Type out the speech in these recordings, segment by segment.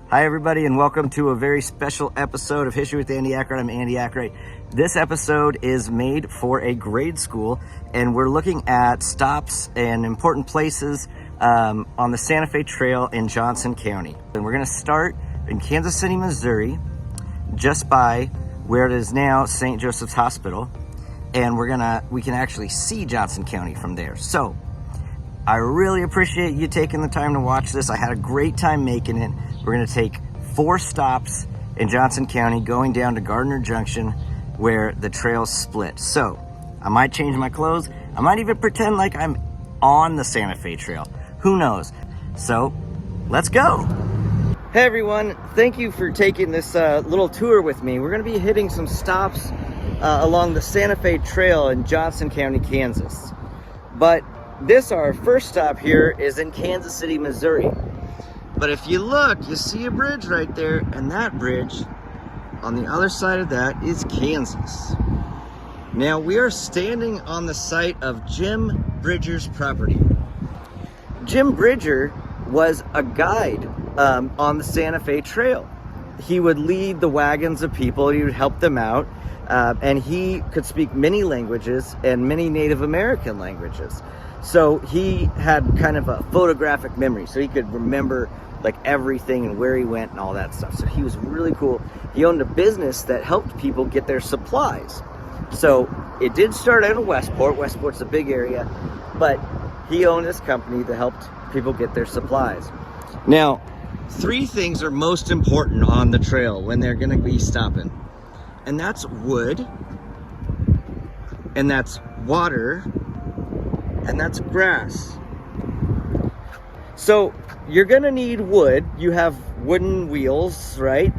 Hi everybody, and welcome to a very special episode of History with Andy Akright. I'm Andy Akright. This episode is made for a grade school, and we're looking at stops and important places on the Santa Fe Trail in Johnson County. And we're gonna start in Kansas City, Missouri, just by where it is now St. Joseph's Hospital. And we can actually see Johnson County from there. So I really appreciate you taking the time to watch this. I had a great time making it. We're gonna take 4 stops in Johnson County going down to Gardner Junction where the trails split. So I might change my clothes. I might even pretend like I'm on the Santa Fe Trail. Who knows? So let's go. Hey everyone, thank you for taking this little tour with me. We're gonna be hitting some stops along the Santa Fe Trail in Johnson County, Kansas. But our first stop here is in Kansas City, Missouri. But if you look, you see a bridge right there, and that bridge on the other side of that is Kansas. Now we are standing on the site of Jim Bridger's property. Jim Bridger was a guide on the Santa Fe Trail. He would lead the wagons of people, he would help them out, and he could speak many languages and many Native American languages. So he had kind of a photographic memory, so he could remember like everything and where he went and all that stuff. So he was really cool. He owned a business that helped people get their supplies. So it did start out in Westport. Westport's a big area, but he owned this company that helped people get their supplies. Now, 3 things are most important on the trail when they're gonna be stopping. And that's wood, and that's water, and that's grass. So you're gonna need wood. You have wooden wheels, right?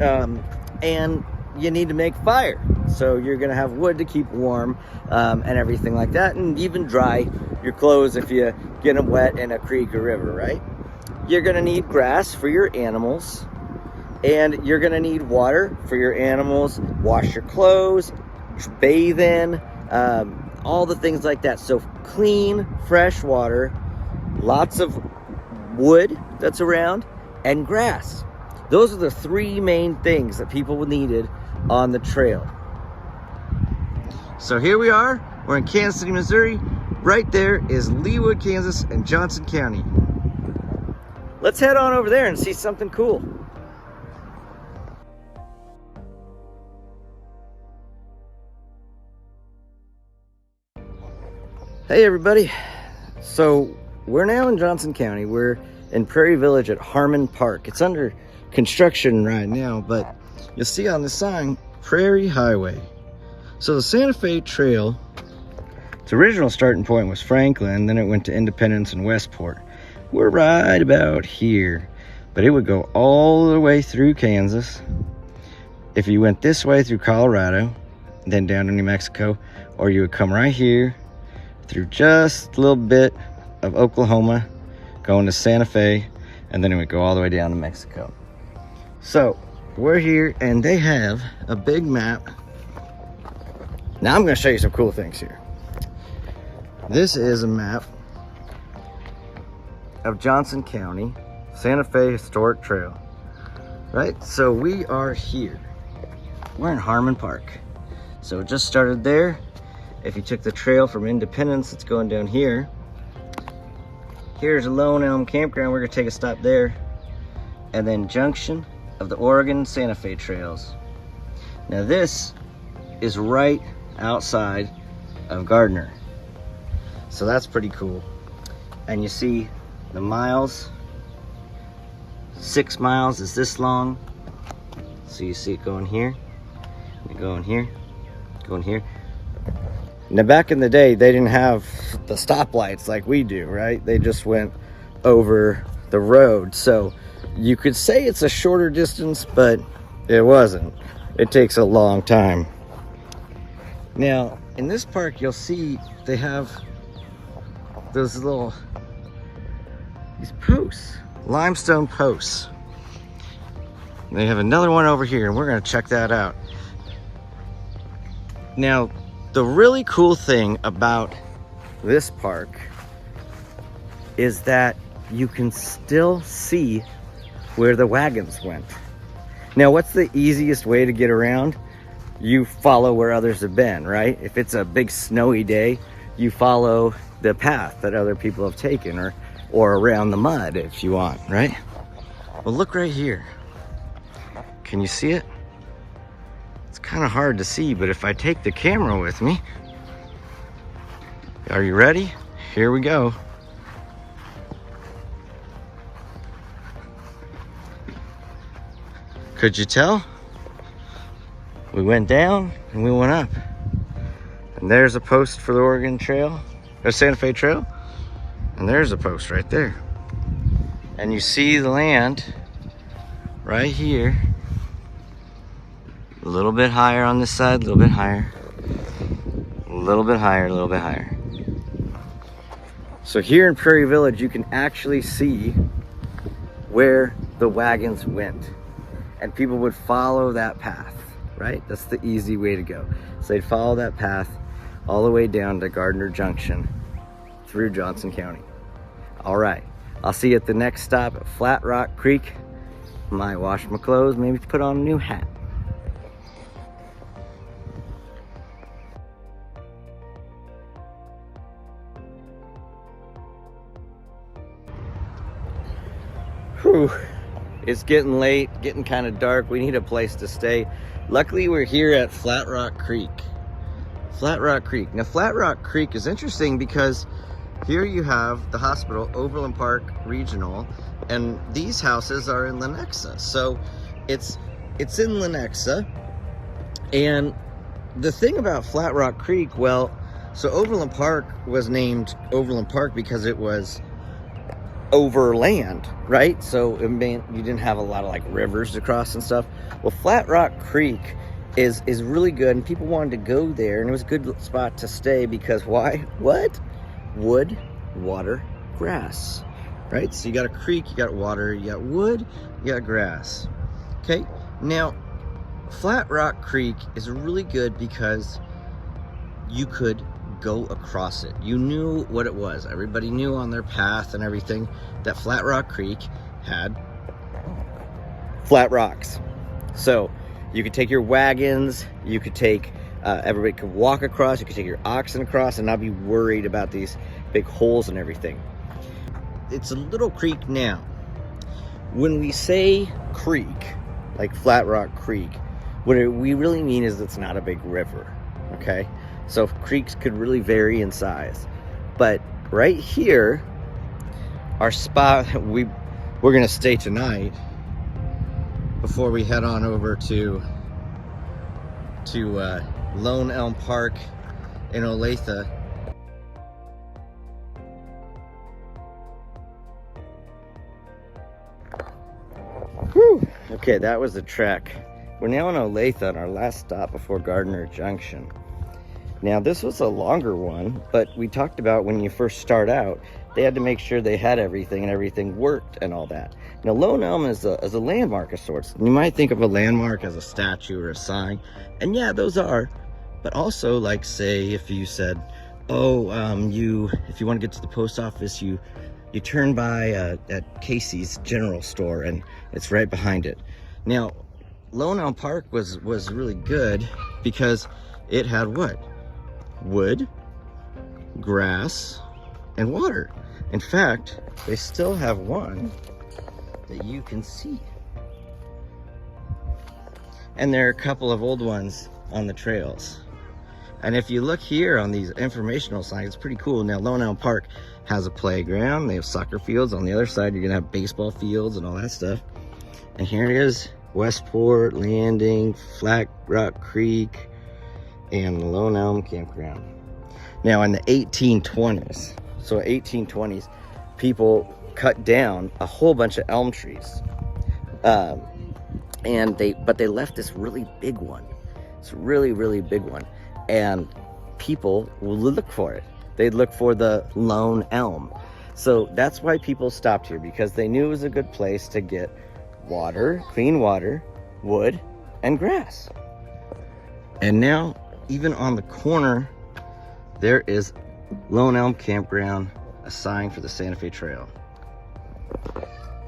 And you need to make fire. So you're gonna have wood to keep warm and everything like that, and even dry your clothes if you get them wet in a creek or river, right? You're gonna need grass for your animals, and you're gonna need water for your animals, wash your clothes, bathe in, all the things like that. So clean, fresh water, lots of wood that's around, and grass. Those are the 3 main things that people needed on the trail. So here we are, we're in Kansas City, Missouri. Right there is Leawood, Kansas, and Johnson County. Let's head on over there and see something cool. Hey everybody, so we're now in Johnson County. We're in Prairie Village at Harmon Park. It's under construction right now, but you'll see on the sign, Prairie Highway. So the Santa Fe Trail, its original starting point was Franklin, then it went to Independence and Westport. We're right about here, but it would go all the way through Kansas. If you went this way through Colorado, then down to New Mexico, or you would come right here through just a little bit of Oklahoma, going to Santa Fe, and then it would go all the way down to Mexico. So we're here, and they have a big map. Now I'm going to show you some cool things here. This is a map of Johnson County, Santa Fe Historic Trail, right? So we are here. We're in Harmon Park. So it just started there. If you took the trail from Independence, it's going down here. Here's a lone Elm Campground. We're gonna take a stop there. And then junction of the Oregon Santa Fe trails. Now this is right outside of Gardner. So that's pretty cool. And you see the miles, 6 miles is this long. So you see it going here, going here, going here. Now back in the day, they didn't have the stoplights like we do, right? They just went over the road. So you could say it's a shorter distance, but it wasn't. It takes a long time. Now, in this park, you'll see they have those these posts, limestone posts. They have another one over here, and we're gonna check that out. Now, the really cool thing about this park is that you can still see where the wagons went. Now, what's the easiest way to get around? You follow where others have been, right? If it's a big snowy day, you follow the path that other people have taken, or around the mud if you want, right? Well, look right here. Can you see it? It's kind of hard to see, but if I take the camera with me, are you ready? Here we go. Could you tell? We went down and we went up. And there's a post for the Oregon Trail, or Santa Fe Trail. And there's a post right there. And you see the land right here. A little bit higher on this side, a little bit higher. A little bit higher, a little bit higher. So here in Prairie Village, you can actually see where the wagons went. And people would follow that path, right? That's the easy way to go. So they'd follow that path all the way down to Gardner Junction through Johnson County. All right, I'll see you at the next stop at Flat Rock Creek. Might wash my clothes, maybe put on a new hat. Whew. It's getting late, getting kind of dark. We need a place to stay. Luckily, we're here at Flat Rock Creek. Flat Rock Creek. Now, Flat Rock Creek is interesting because here you have the hospital, Overland Park Regional, and these houses are in Lenexa. So it's in Lenexa. And the thing about Flat Rock Creek, well, so Overland Park was named Overland Park because it was over land, right? So it meant you didn't have a lot of like rivers to cross and stuff. Well, Flat Rock Creek is really good, and people wanted to go there, and it was a good spot to stay because why? What? Wood, water, grass, right? So you got a creek, you got water, you got wood, you got grass. Okay, now Flat Rock Creek is really good because you could go across it. You knew what it was. Everybody knew on their path and everything that Flat Rock Creek had flat rocks. So you could take your wagons, you could take, everybody could walk across, you could take your oxen across and not be worried about these big holes and everything. It's a little creek now. When we say creek, like Flat Rock Creek, what we really mean is it's not a big river, okay? So creeks could really vary in size. But right here, our spot we're gonna stay tonight before we head on over to Lone Elm Park in Olathe. Whew. Okay, that was the trek. We're now in Olathe on our last stop before Gardner Junction. Now, this was a longer one, but we talked about when you first start out, they had to make sure they had everything and everything worked and all that. Now, Lone Elm is a landmark of sorts. You might think of a landmark as a statue or a sign, and yeah, those are. But also, like, say, if you said, oh, if you want to get to the post office, you turn by at Casey's General Store, and it's right behind it. Now, Lone Elm Park was really good because it had what? Wood, grass, and water. In fact, they still have one that you can see. And there are a couple of old ones on the trails. And if you look here on these informational signs, it's pretty cool. Now, Lone Elm Park has a playground. They have soccer fields. On the other side, you're gonna have baseball fields and all that stuff. And here it is, Westport, Landing, Flat Rock Creek, and Lone Elm Campground. Now, in the 1820s, so 1820s, people cut down a whole bunch of elm trees, but they left this really big one. It's a really, really big one, and people will look for it. They'd look for the lone elm. So that's why people stopped here, because they knew it was a good place to get water, clean water, wood, and grass. And now, even on the corner, there is Lone Elm Campground, a sign for the Santa Fe Trail.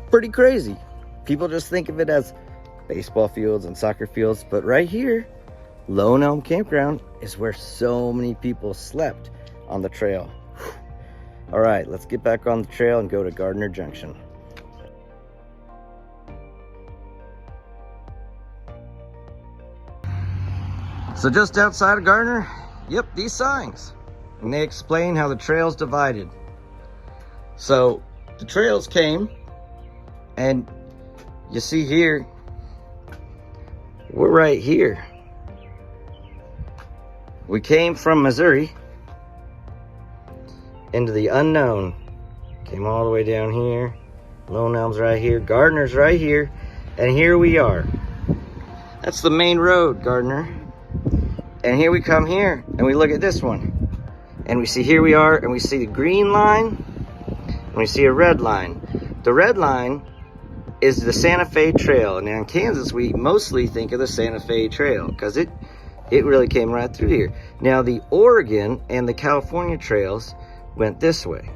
Pretty crazy. People just think of it as baseball fields and soccer fields, but right here, Lone Elm Campground is where so many people slept on the trail. All right, let's get back on the trail and go to Gardner Junction. So just outside of Gardner, yep, these signs. And they explain how the trail's divided. So the trails came, and you see here, we're right here. We came from Missouri into the unknown. Came all the way down here. Lone Elm's right here. Gardner's right here. And here we are. That's the main road, Gardner. And here we come here, and we look at this one. And we see here we are, and we see the green line, and we see a red line. The red line is the Santa Fe Trail. And in Kansas, we mostly think of the Santa Fe Trail because it really came right through here. Now, the Oregon and the California trails went this way.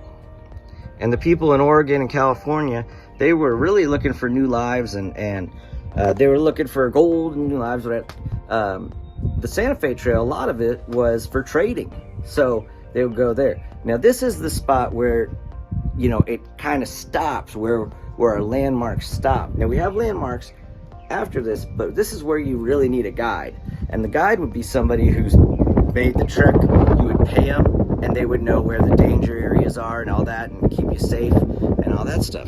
And the people in Oregon and California, they were really looking for new lives, and they were looking for gold and new lives. The Santa Fe Trail, a lot of it was for trading. So they would go there. Now, this is the spot where, you know, it kind of stops, where our landmarks stop. Now, we have landmarks after this, but this is where you really need a guide. And the guide would be somebody who's made the trek. You would pay them, and they would know where the danger areas are and all that, and keep you safe and all that stuff.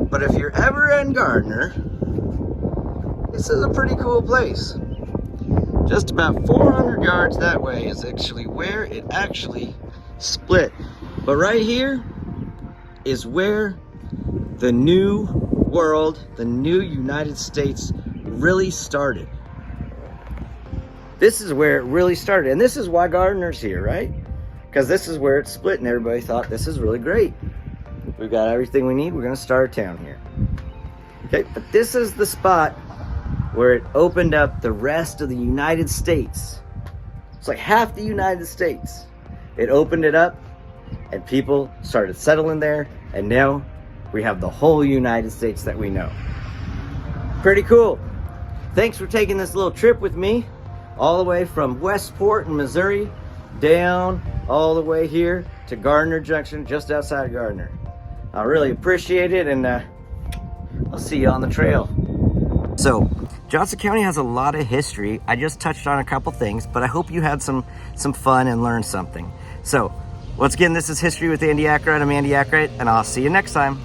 But if you're ever in Gardner, this is a pretty cool place. Just about 400 yards that way is actually where it actually split. But right here is where the new world, the new United States really started. This is where it really started. And this is why Gardner's here, right? Because this is where it split, and everybody thought this is really great. We've got everything we need. We're going to start a town here. Okay, but this is the spot where it opened up the rest of the United States. It's like half the United States. It opened it up, and people started settling there, and now we have the whole United States that we know. Pretty cool. Thanks for taking this little trip with me, all the way from Westport in Missouri, down all the way here to Gardner Junction, just outside of Gardner. I really appreciate it, and I'll see you on the trail. So, Johnson County has a lot of history. I just touched on a couple things, but I hope you had some fun and learned something. So, once again, this is History with Andy Akright. I'm Andy Akright, and I'll see you next time.